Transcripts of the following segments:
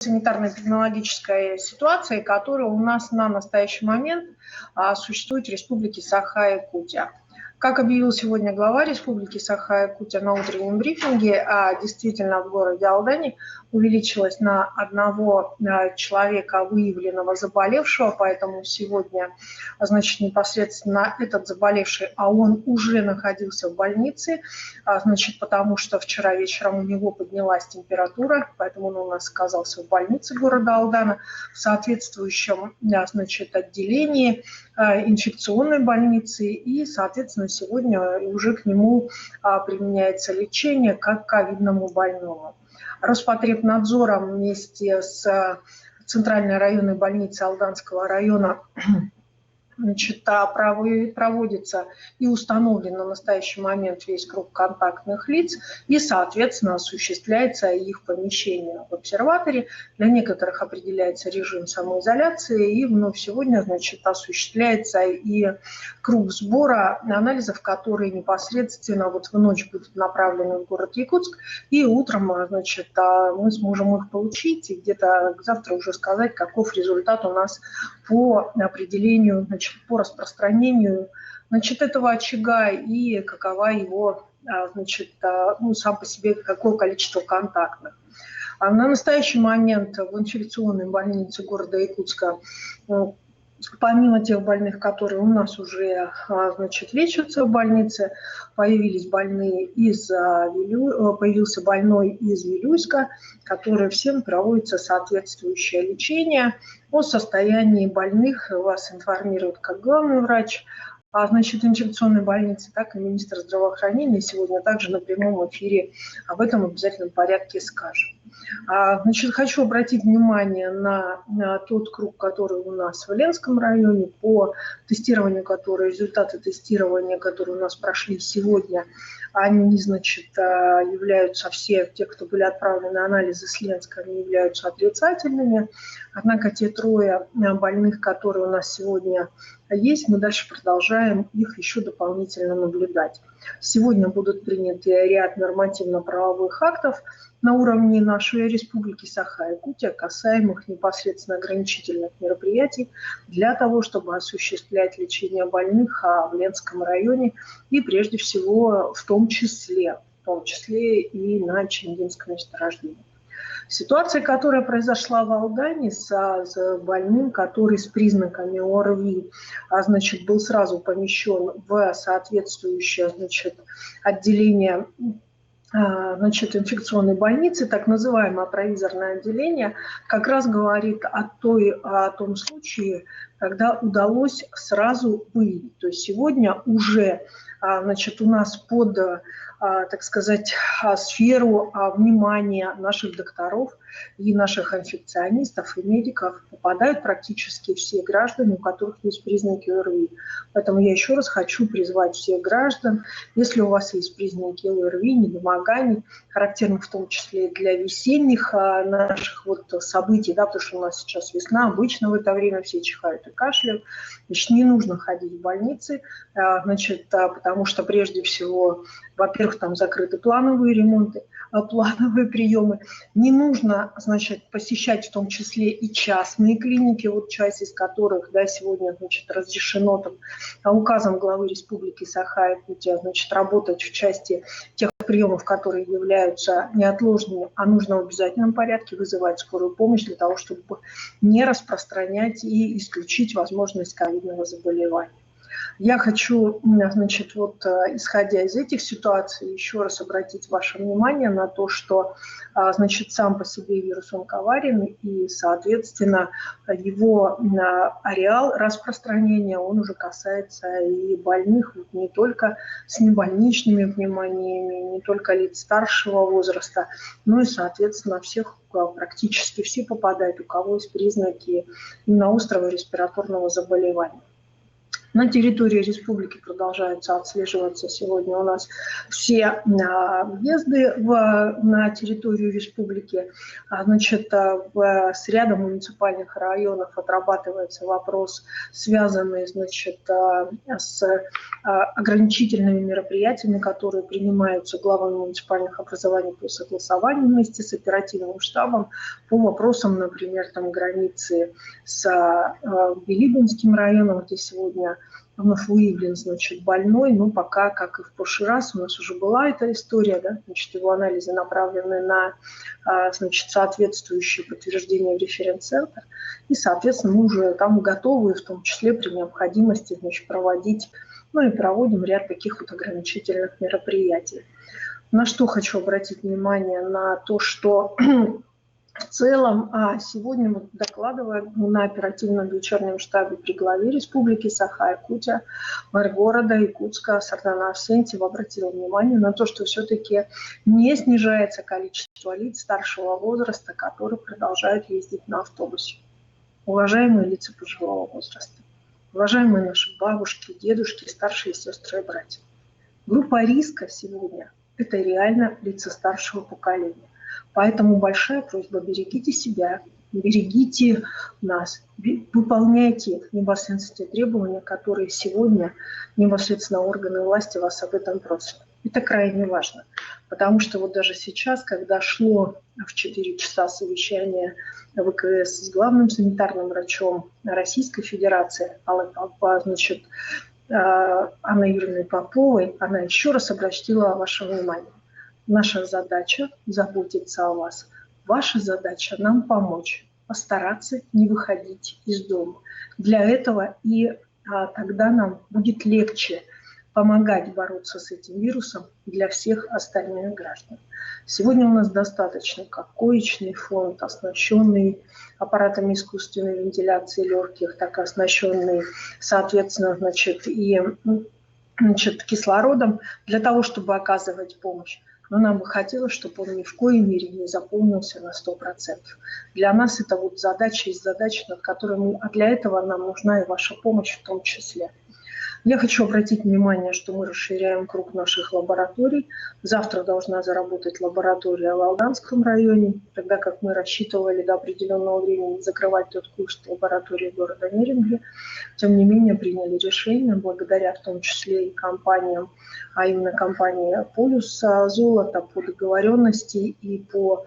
санитарно-эпидемиологической ситуации, которая у нас на настоящий момент существует в Республике Саха-Якутия. Как объявил сегодня глава Республики Саха-Якутия на утреннем брифинге, действительно в городе Алдане увеличилось на одного человека выявленного заболевшего, поэтому сегодня, значит, непосредственно этот заболевший, а он уже находился в больнице, значит, потому что вчера вечером у него поднялась температура, поэтому он у нас оказался в больнице города Алдана, в соответствующем, значит, отделении инфекционной больницы, и, соответственно, сегодня уже к нему применяется лечение как к ковидному больному. Роспотребнадзором вместе с Центральной районной больницей Алданского района, значит, проводится и установлен на настоящий момент весь круг контактных лиц, и, соответственно, осуществляется их помещение в обсерваторе. Для некоторых определяется режим самоизоляции, и вновь сегодня, значит, осуществляется и круг сбора анализов, которые непосредственно вот в ночь будут направлены в город Якутск, и утром, значит, мы сможем их получить, и где-то завтра уже сказать, каков результат у нас по определению, значит, по распространению, значит, этого очага и какова его, значит, ну, сам по себе, какое количество контактных. На настоящий момент в инфекционной больнице города Якутска, помимо тех больных, которые у нас уже, значит, лечатся в больнице, появился больной из Вилюйска, который всем проводится соответствующее лечение. О состоянии больных вас информирует как главный врач, значит, инфекционной больницы, так и министр здравоохранения. Сегодня также на прямом эфире об этом в обязательном порядке скажем. Значит, хочу обратить внимание на тот круг, который у нас в Ленском районе, по тестированию, результаты тестирования, которые у нас прошли сегодня, они, значит, являются, все те, кто были отправлены на анализы с Ленска, они являются отрицательными. Однако те трое больных, которые у нас сегодня есть, мы дальше продолжаем их еще дополнительно наблюдать. Сегодня будут приняты ряд нормативно-правовых актов на уровне нашей республики Саха-Якутия, касаемых непосредственно ограничительных мероприятий для того, чтобы осуществлять лечение больных в Ленском районе и прежде всего в том числе и на Чингинском месторождении. Ситуация, которая произошла в Алдане с больным, который с признаками ОРВИ, значит, был сразу помещен в соответствующее, значит, отделение, значит, инфекционной больницы, так называемое провизорное отделение, как раз говорит о том случае, когда удалось сразу выявить. То есть сегодня уже, значит, у нас под, так сказать, сферу внимания наших докторов и наших инфекционистов и медиков попадают практически все граждане, у которых есть признаки ОРВИ. Поэтому я еще раз хочу призвать всех граждан, если у вас есть признаки ОРВИ, недомоганий, характерных в том числе для весенних наших вот событий, да, потому что у нас сейчас весна, обычно в это время все чихают и кашляют, значит, не нужно ходить в больницы, значит, потому что прежде всего, во-первых, там закрыты плановые ремонты, плановые приемы. Не нужно, значит, посещать в том числе и частные клиники, вот часть из которых, да, сегодня, значит, разрешено там указом главы Республики Саха-Якутия, значит, работать в части тех приемов, которые являются неотложными, а нужно в обязательном порядке вызывать скорую помощь для того, чтобы не распространять и исключить возможность ковидного заболевания. Я хочу, значит, вот исходя из этих ситуаций, еще раз обратить ваше внимание на то, что, значит, сам по себе вирус он коварен, и, соответственно, его ареал распространения, он уже касается и больных, не только с небольничными пневмониями, не только лиц старшего возраста, но и, соответственно, всех, практически все попадают, у кого есть признаки именно острого респираторного заболевания. На территории республики продолжаются отслеживаться сегодня у нас все въезды на территорию республики. Значит, с рядом муниципальных районов отрабатывается вопрос, связанный, значит, с ограничительными мероприятиями, которые принимаются главами муниципальных образований по согласованию вместе с оперативным штабом по вопросам, например, там, границы с Билибинским районом, где сегодня вновь выявлен, значит, больной, но пока, как и в прошлый раз, у нас уже была эта история, да, значит, его анализы направлены на, значит, соответствующие подтверждения в референц-центр, и, соответственно, мы уже там готовы, в том числе при необходимости, значит, проводить, ну и проводим ряд таких вот ограничительных мероприятий. На что хочу обратить внимание, на то, что в целом, сегодня, вот, докладывая на оперативном вечернем штабе при главе Республики Саха-Якутия, мэр города Якутска Сардана Арсентьева обратила внимание на то, что все-таки не снижается количество лиц старшего возраста, которые продолжают ездить на автобусе. Уважаемые лица пожилого возраста, уважаемые наши бабушки, дедушки, старшие сестры и братья. Группа риска сегодня – это реально лица старшего поколения. Поэтому большая просьба: берегите себя, берегите нас, выполняйте непосредственно требования, которые сегодня непосредственно органы власти вас об этом просят. Это крайне важно, потому что вот даже сейчас, когда шло в 4 часа совещание ВКС с главным санитарным врачом Российской Федерации, значит, Анной Юрьевной Поповой, она еще раз обратила ваше внимание. Наша задача – заботиться о вас. Ваша задача – нам помочь, постараться не выходить из дома. Для этого и тогда нам будет легче помогать бороться с этим вирусом для всех остальных граждан. Сегодня у нас достаточно как коечный фонд, оснащенный аппаратами искусственной вентиляции легких, так и оснащенный, соответственно, значит, и кислородом для того, чтобы оказывать помощь. Но нам бы хотелось, чтобы он ни в коей мере не заполнился на 100%. Для нас это вот задача из задач, над которой а для этого нам нужна и ваша помощь в том числе. Я хочу обратить внимание, что мы расширяем круг наших лабораторий. Завтра должна заработать лаборатория в Алданском районе, тогда как мы рассчитывали до определенного времени закрывать тот курс лаборатории города Неринги. Тем не менее, приняли решение, благодаря в том числе и компаниям, а именно компании «Полюс Золото», по договоренности и по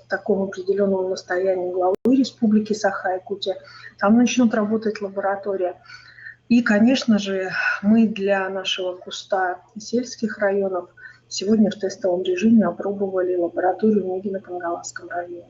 такому определенному настоянию главы Республики Саха-Якутия, там начнут работать лаборатория. И, конечно же, мы для нашего куста сельских районов сегодня в тестовом режиме опробовали лабораторию в Негино-Кангаласском районе.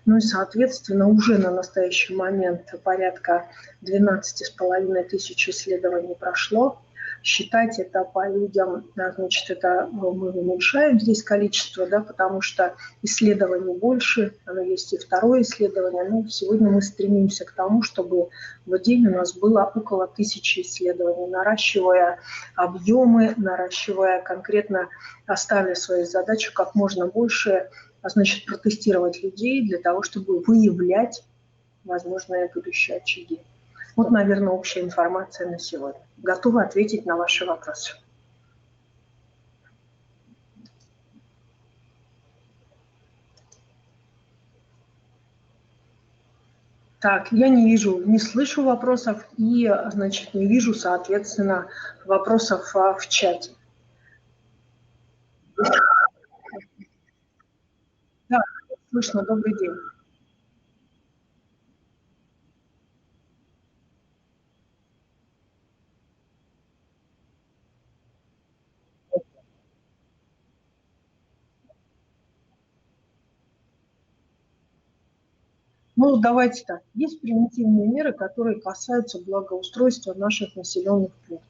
Ну и, соответственно, уже на настоящий момент порядка 12,5 тысяч исследований прошло. Считать это по людям, значит, это мы уменьшаем здесь количество, да, потому что исследований больше, оно есть и второе исследование. Но сегодня мы стремимся к тому, чтобы в день у нас было около 1000 исследований, наращивая объемы, наращивая конкретно, ставя свою задачу как можно больше, значит, протестировать людей для того, чтобы выявлять возможные будущие очаги. Вот, наверное, общая информация на сегодня. Готова ответить на ваши вопросы. Так, я не вижу, не слышу вопросов и, значит, не вижу, соответственно, вопросов в чате. Да, слышно, добрый день. Ну, давайте так. Есть превентивные меры, которые касаются благоустройства наших населенных пунктов.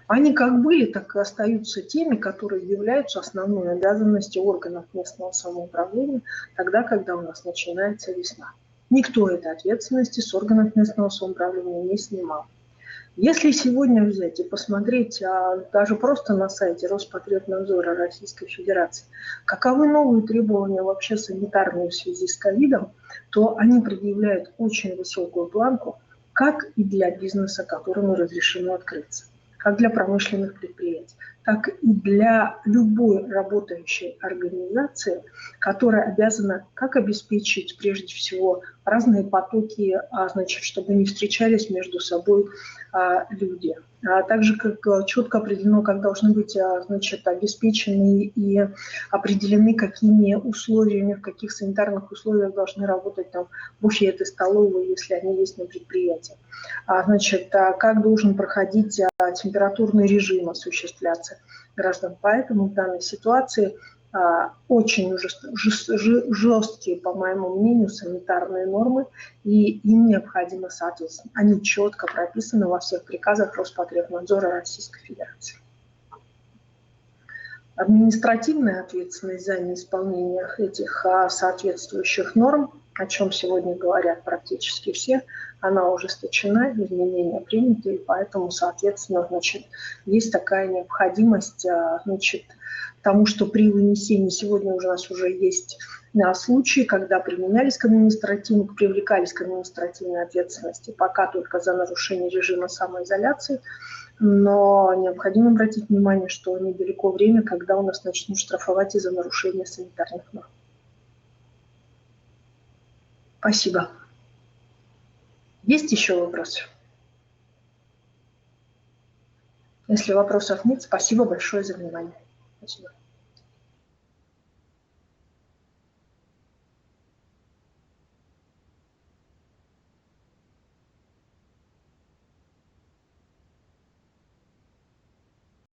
Они как были, так и остаются теми, которые являются основной обязанностью органов местного самоуправления тогда, когда у нас начинается весна. Никто этой ответственности с органов местного самоуправления не снимал. Если сегодня взять и посмотреть даже просто на сайте Роспотребнадзора Российской Федерации, каковы новые требования вообще санитарные в связи с ковидом, то они предъявляют очень высокую планку, как и для бизнеса, которому разрешено открыться, как для промышленных предприятий, так и для любой работающей организации, которая обязана как обеспечить прежде всего разные потоки, значит, чтобы не встречались между собой люди. А также как четко определено, как должны быть, значит, обеспечены и определены, какими условиями, в каких санитарных условиях должны работать там буфеты, столовые, если они есть на предприятии. Значит, как должен проходить температурный режим осуществляться граждан. Поэтому в данной ситуации очень жесткие, по моему мнению, санитарные нормы, и им необходимо соответствовать. Они четко прописаны во всех приказах Роспотребнадзора Российской Федерации. Административная ответственность за неисполнение этих соответствующих норм, о чем сегодня говорят практически все, она ужесточена, изменения приняты, и поэтому, соответственно, значит, есть такая необходимость, значит, тому, что при вынесении, сегодня у нас уже есть случаи, когда привлекались к административной ответственности, пока только за нарушение режима самоизоляции, но необходимо обратить внимание, что недалеко время, когда у нас начнут штрафовать из-за нарушения санитарных норм. Спасибо. Есть еще вопросы? Если вопросов нет, спасибо большое за внимание. Спасибо.